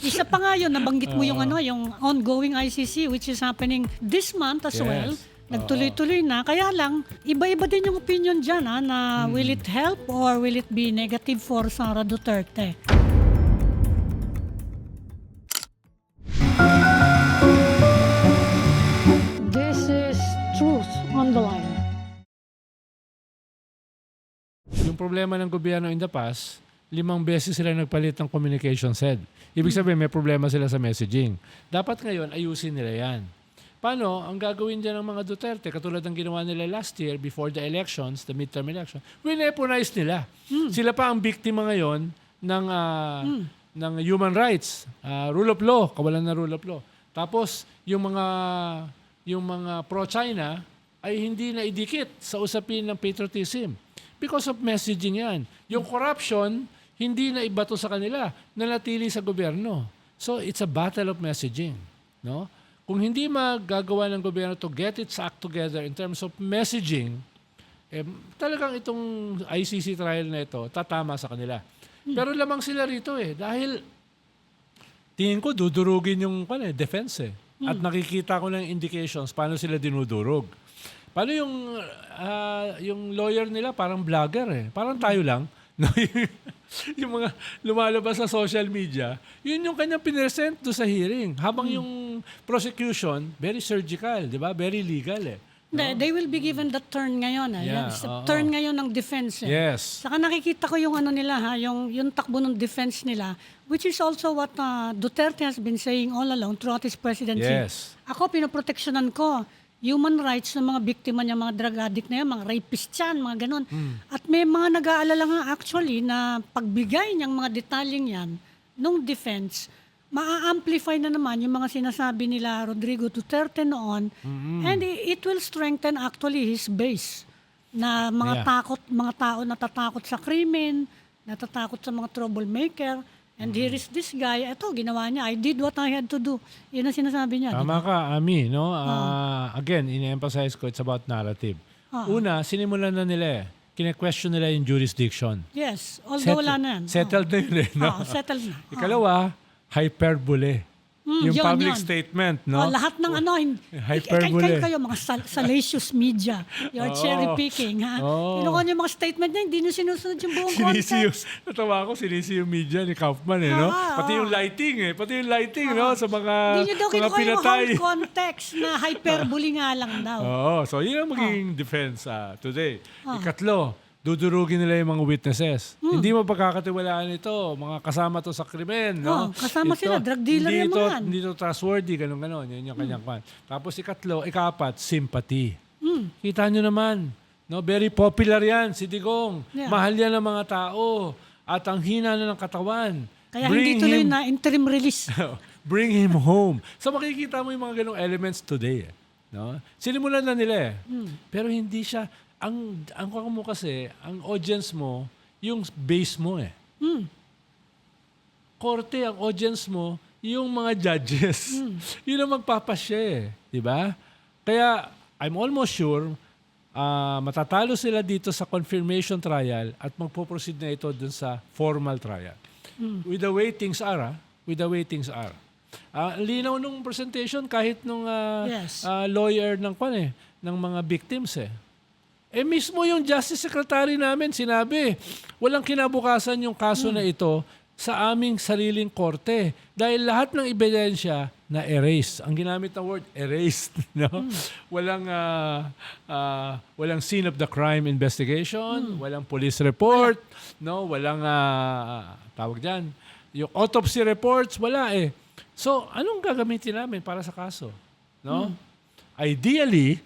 Isa pa nga yun, nabanggit mo yung yung ongoing ICC which is happening this month as well. Nagtuloy-tuloy na. Kaya lang, iba-iba din yung opinion dyan na will it help or will it be negative for Sara Duterte? This is Truth on the Line. Yung problema ng gobyerno in the past, 5 beses sila nagpalit ng communications head. Ibig sabihin, may problema sila sa messaging. Dapat ngayon, ayusin nila yan. Paano? Ang gagawin dyan ng mga Duterte, katulad ng ginawa nila last year before the elections, the midterm election, wineponize nila. Sila pa ang biktima ngayon ng human rights, rule of law, kawalan na rule of law. Tapos, yung mga pro-China ay hindi na idikit sa usapin ng patriotism. Because of messaging yan. Yung corruption, hindi na ibato sa kanila, nanatili sa gobyerno. So, it's a battle of messaging. No? Kung hindi magagawa ng gobyerno to get its act together in terms of messaging, talagang itong ICC trial na ito, tatama sa kanila. Pero lamang sila rito dahil tingin ko dudurugin yung defense At nakikita ko ng indications paano sila dinudurog. Paano yung lawyer nila parang vlogger Parang tayo lang. No? Yung mga lumalabas sa social media, yun yung kanyang pinesent do sa hearing. Habang yung prosecution, very surgical, di ba? Very legal No? They will be given the turn ngayon. Yeah, Turn ngayon ng defense. Yes. Saka nakikita ko yung nila, yung takbo ng defense nila, which is also what Duterte has been saying all along throughout his presidency. Yes. Ako, pinoproteksyonan ko human rights ng mga biktima niya, mga drug addict na yan, mga rapist yan, mga ganun. At may mga nag-aalala nga actually na pagbigay niyang mga detalyeng yan nung defense, maa-amplify na naman yung mga sinasabi nila Rodrigo Duterte noon and it will strengthen actually his base na mga tao natatakot sa krimen, natatakot sa mga troublemaker. And here is this guy, ito, ginawa niya. I did what I had to do. Yun ang sinasabi niya. Tama ka, Ami. No? Again, in-emphasize ko, it's about narrative. Una, sinimulan na nila kine-question nila yung jurisdiction. Yes, although wala na yan. Settled na yun No? Settled na. Ikalawa, hyperbole. Yung public statement, no? Lahat ng hyperbole. Kayo, mga salacious media. You're cherry picking, ha? Kinukuha niyo yung mga statement niya, hindi niyo sinusunod yung buong context. Natawa ako, sinisi yung media ni Kaufman, no? Pati yung lighting, no? Sa mga hindi niyo daw kinukuha yung pinatay. whole context na hyperbole nga lang daw. So yun ang magiging defense today. Ikatlo, dudurugin nila yung mga witnesses. Hindi mo pagkakatiwalaan ito. Mga kasama to sa krimen. No? Kasama sila. Drug dealer yung mga yan. Hindi to trustworthy. Ganun. Yun yung kanyang kwan. Tapos ikapat, sympathy. Kita nyo naman. No? Very popular yan, si Digong. Yeah. Mahal yan ng mga tao. At ang hina na ng katawan. Kaya hindi tuloy na interim release. Bring him home. So makikita mo yung mga ganong elements today. No? Sinimulan na nila Pero hindi siya... Ang mo kasi, ang audience mo, yung base mo Korte, ang audience mo, yung mga judges. Yun ang magpapasya di ba? Kaya, I'm almost sure, matatalo sila dito sa confirmation trial at magpo-proceed na ito dun sa formal trial. With the way things are, linaw nung presentation kahit nung lawyer ng ng mga victims mismo yung Justice Secretary namin sinabi, walang kinabukasan yung kaso na ito sa aming sariling korte. Dahil lahat ng ebidensya na erased. Ang ginamit na word, erased. No? Walang scene of the crime investigation, walang police report, no? Walang, tawag dyan, yung autopsy reports, wala So, anong gagamitin namin para sa kaso? No? Ideally,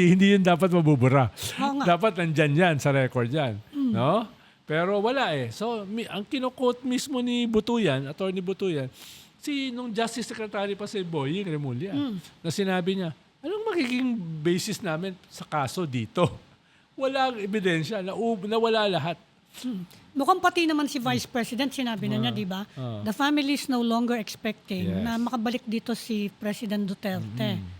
hindi yun dapat mabubura. Dapat nandyan yan sa record yan. No? Pero wala So, ang kino-quote mismo ni Butuyan, Attorney Butuyan, nung Justice Secretary pa si Boying Remulla, na sinabi niya, anong magiging basis namin sa kaso dito? Walang ebidensya, nawala lahat. Mukhang pati naman si Vice President, sinabi na niya, di ba? The family is no longer expecting na makabalik dito si President Duterte.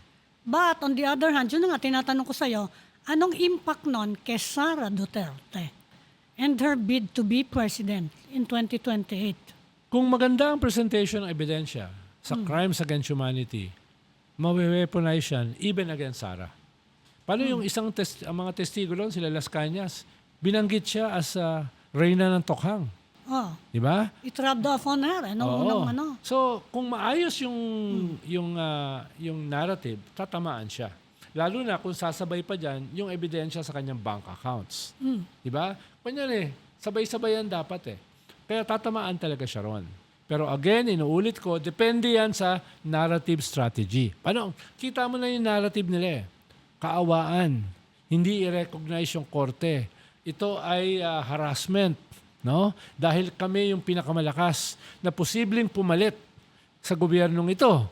But on the other hand, yun na nga, tinatanong ko sa'yo, anong impact nun kay Sara Duterte and her bid to be president in 2028? Kung maganda ang presentation ng ebidensya sa crimes against humanity, mawe-weaponize yan even against Sarah. Paano yung ang mga testigo doon, sila Las Cañas, binanggit siya as reyna ng Tokhang. Oh, Di ba? it rubbed off on her. Oo. Ano. So, kung maayos yung narrative, tatamaan siya. Lalo na kung sasabay pa dyan yung ebidensya sa kanyang bank accounts. Di ba? Kunyari, sabay-sabayan dapat eh. Kaya tatamaan talaga siya ron. Pero again, inuulit ko, depende yan sa narrative strategy. Paano? Kita mo na yung narrative nila eh. Kaawaan. Hindi i-recognize yung korte. Ito ay harassment. No? Dahil kami yung pinakamalakas na posibleng pumalit sa gobyernong ito.